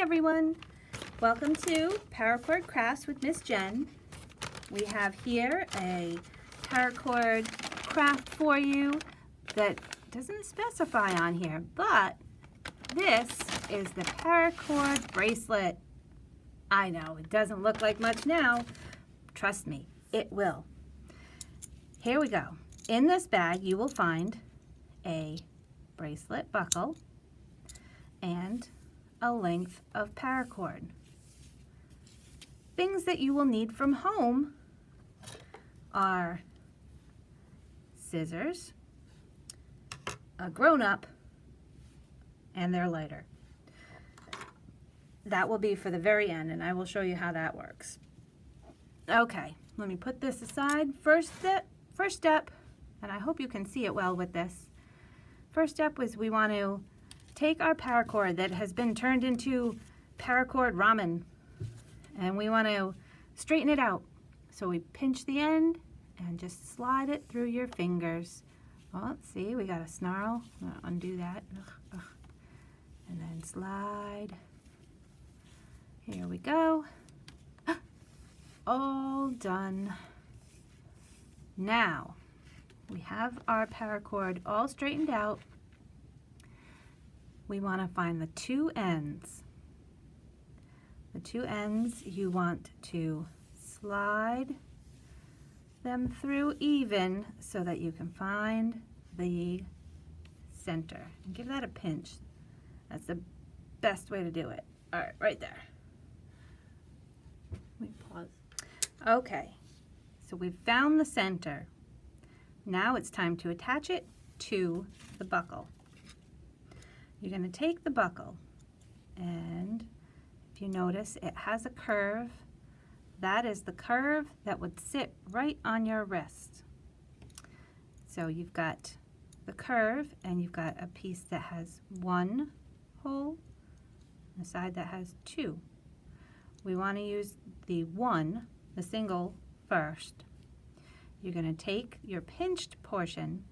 everyone, welcome to Paracord Crafts with Miss Jen. We have here a paracord craft for you that doesn't specify on here, but this is the paracord bracelet. I know it doesn't look like much now. Trust me, it will. Here we go. In this bag you will find a bracelet buckle and a length of paracord. Things that you will need from home are scissors, a grown-up, and their lighter. That will be for the very end, and I will show you how that works. Okay, let me put this aside. First step, and I hope you can see it well with this. First step was we want to take our paracord that has been turned into paracord ramen, and we want to straighten it out. So we pinch the end and just slide it through your fingers. Oh, see, we got a snarl. I'm gonna undo that. And then slide. Here we go. All done. Now, we have our paracord all straightened out. We want to find the two ends. The two ends you want to slide them through even so that you can find the center. And give that a pinch. That's the best way to do it. All right, right there. Let me pause. Okay, so we've found the center. Now it's time to attach it to the buckle. You're going to take the buckle, and if you notice, it has a curve. That is the curve that would sit right on your wrist. So you've got the curve, and you've got a piece that has one hole, and a side that has two. We want to use the single first. You're going to take your pinched portion,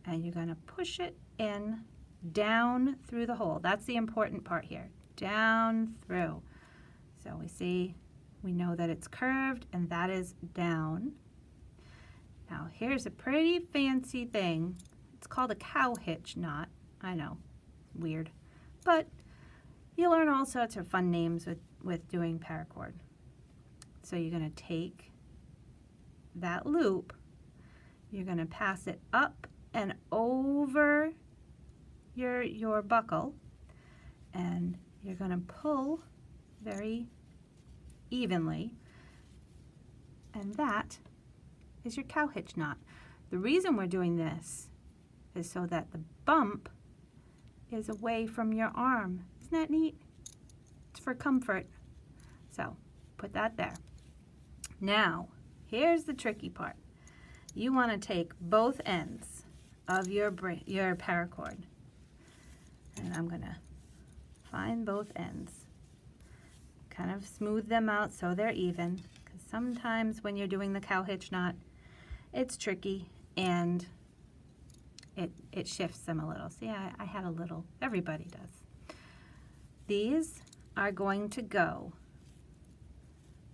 and you're going to push it in down through the hole. That's the important part here. Down through. So we know that it's curved, and that is down. Now here's a pretty fancy thing. It's called a cow hitch knot. I know, weird, but you learn all sorts of fun names with doing paracord. So you're going to take that loop, you're going to pass it up and over your buckle, and you're going to pull very evenly, and that is your cow hitch knot. The reason we're doing this is so that the bump is away from your arm. Isn't that neat? It's for comfort. So put that there. Now here's the tricky part. You want to take both ends of your paracord, and I'm going to find both ends. Kind of smooth them out so they're even, because sometimes when you're doing the cow hitch knot, it's tricky and it shifts them a little. See, I had a little, everybody does. These are going to go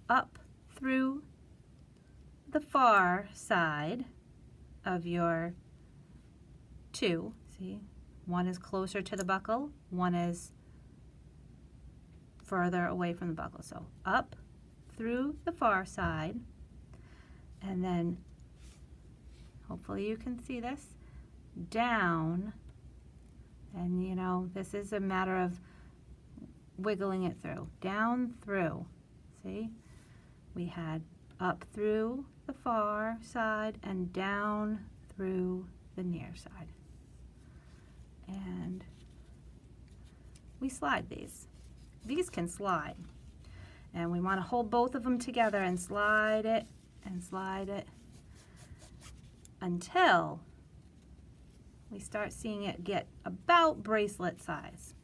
up through the far side of your two. See, one is closer to the buckle, one is further away from the buckle. So up through the far side, and then hopefully you can see this, down, and you know, this is a matter of wiggling it through, down through. See, we had up through the far side and down through the near side, and we slide these. These can slide, and we want to hold both of them together and slide it until we start seeing it get about bracelet size.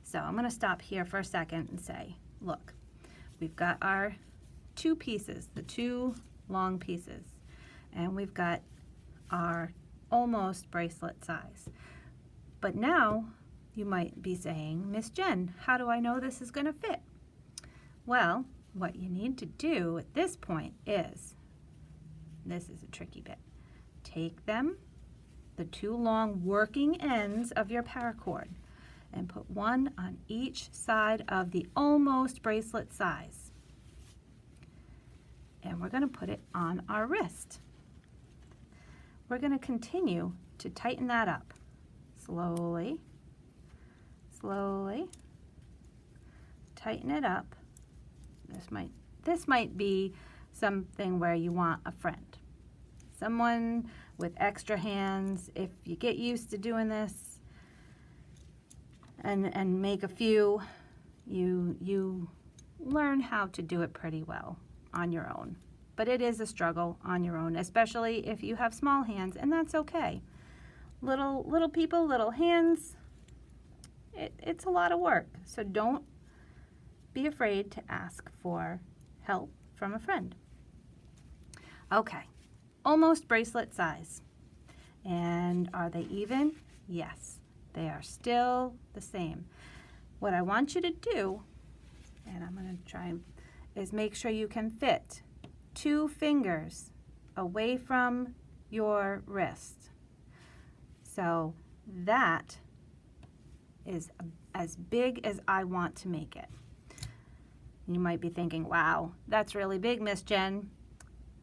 So I'm going to stop here for a second and say, look, we've got our two pieces, the two long pieces, and we've got our almost bracelet size. But now you might be saying, Miss Jen, how do I know this is going to fit? Well, what you need to do at this point is, this is a tricky bit, take them, the two long working ends of your paracord, and put one on each side of the almost bracelet size. And we're going to put it on our wrist. We're going to continue to tighten that up. Slowly, slowly, tighten it up. This might be something where you want a friend. Someone with extra hands. If you get used to doing this and make a few, you learn how to do it pretty well on your own. But it is a struggle on your own, especially if you have small hands, and that's okay. Little people, little hands, it's a lot of work. So don't be afraid to ask for help from a friend. Okay, almost bracelet size. And are they even? Yes, they are still the same. What I want you to do, and I'm going to try, is make sure you can fit 2 fingers away from your wrist. So that is as big as I want to make it. You might be thinking, wow, that's really big, Miss Jen.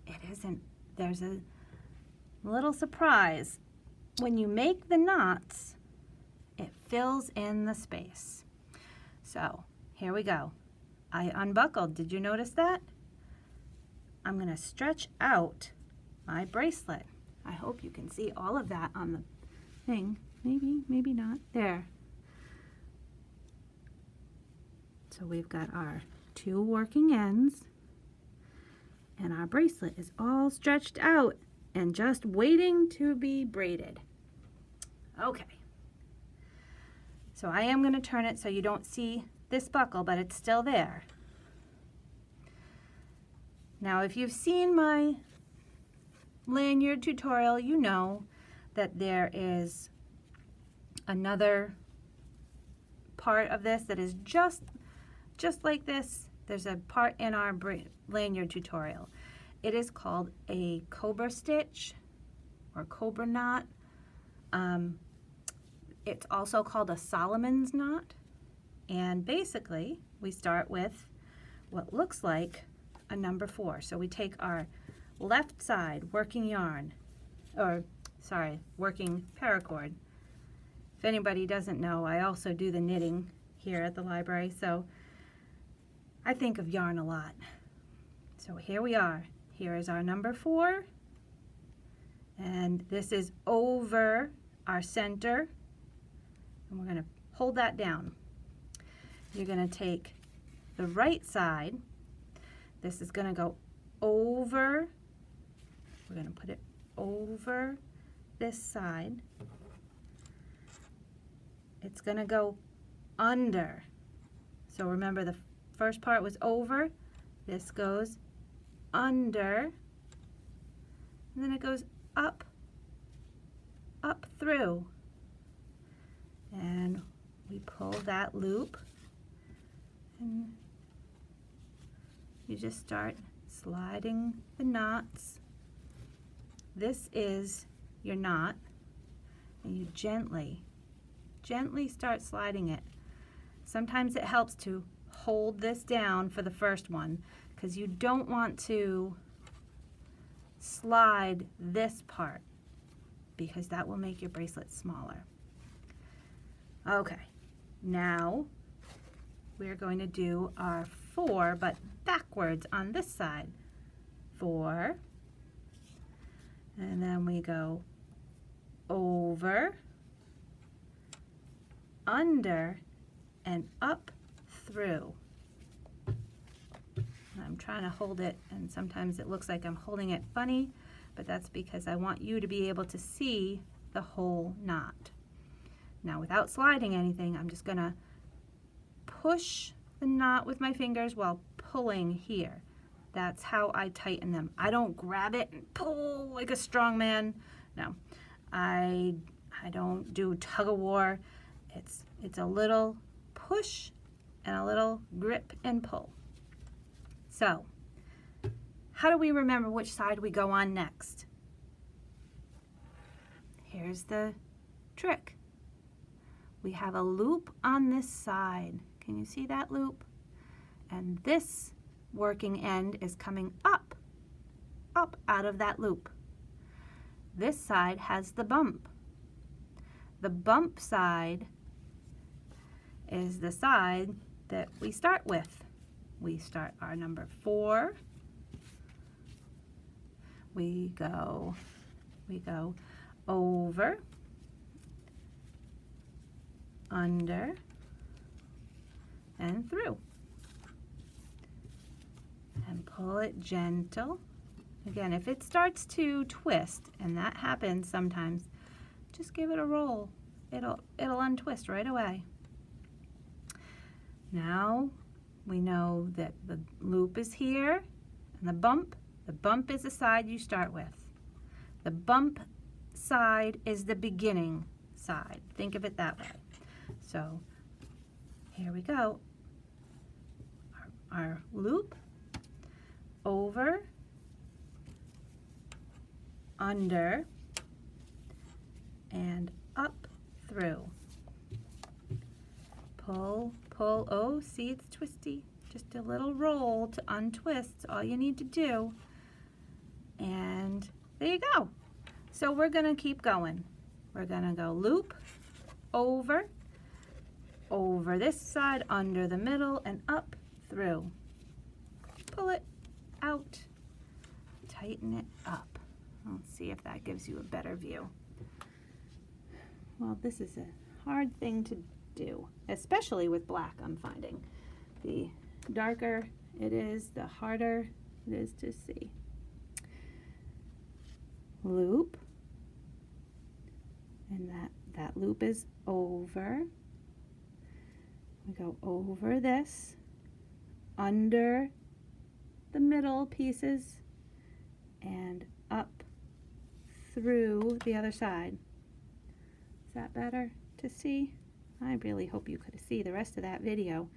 It isn't. There's a little surprise. When you make the knots, it fills in the space. So here we go. I unbuckled. Did you notice that? I'm going to stretch out my bracelet. I hope you can see all of that on the thing. Maybe not. There. So we've got our 2 working ends, and our bracelet is all stretched out and just waiting to be braided. Okay. So I am going to turn it so you don't see this buckle, but it's still there. Now, if you've seen my lanyard tutorial, you know that there is another part of this that is just like this. There's a part in our lanyard tutorial. It is called a Cobra Stitch or Cobra Knot. It's also called a Solomon's knot. And basically, we start with what looks like a number 4. So we take our left side working yarn, working paracord. If anybody doesn't know, I also do the knitting here at the library, so I think of yarn a lot. So here we are. Here is our number 4, and this is over our center, and we're going to hold that down. You're going to take the right side. This is going to go over. We're going to put it over this side. It's going to go under. So remember, the first part was over. This goes under. And then it goes up through. And we pull that loop. And you just start sliding the knots. This is your knot, and you gently start sliding it. Sometimes it helps to hold this down for the first one, because you don't want to slide this part, because that will make your bracelet smaller. Okay, now we're going to do our 4, but backwards on this side. 4, and then we go over, under, and up through. I'm trying to hold it, and sometimes it looks like I'm holding it funny, but that's because I want you to be able to see the whole knot. Now, without sliding anything, I'm just going to push the knot with my fingers while pulling here. That's how I tighten them. I don't grab it and pull like a strong man. No, I don't do tug of war. It's a little push and a little grip and pull. So, how do we remember which side we go on next? Here's the trick. We have a loop on this side. Can you see that loop? And this working end is coming up out of that loop. This side has the bump. The bump side is the side that we start with. We start our number 4. We go over, under, and through. And pull it gentle. Again, if it starts to twist, and that happens sometimes, just give it a roll. It'll untwist right away. Now we know that the loop is here, and the bump is the side you start with. The bump side is the beginning side. Think of it that way. So here we go. Our loop, over, under, and up through. Pull, pull. Oh, see, it's twisty. Just a little roll to untwist. All you need to do. And there you go. So we're going to keep going. We're going to go loop, over, over this side, under the middle, and up through. Pull it out. Tighten it up. Let's see if that gives you a better view. Well, this is a hard thing to do, especially with black, I'm finding. The darker it is, the harder it is to see. Loop, and that loop is over. We go over this, under the middle pieces, and up through the other side. Is that better to see? I really hope you could see the rest of that video.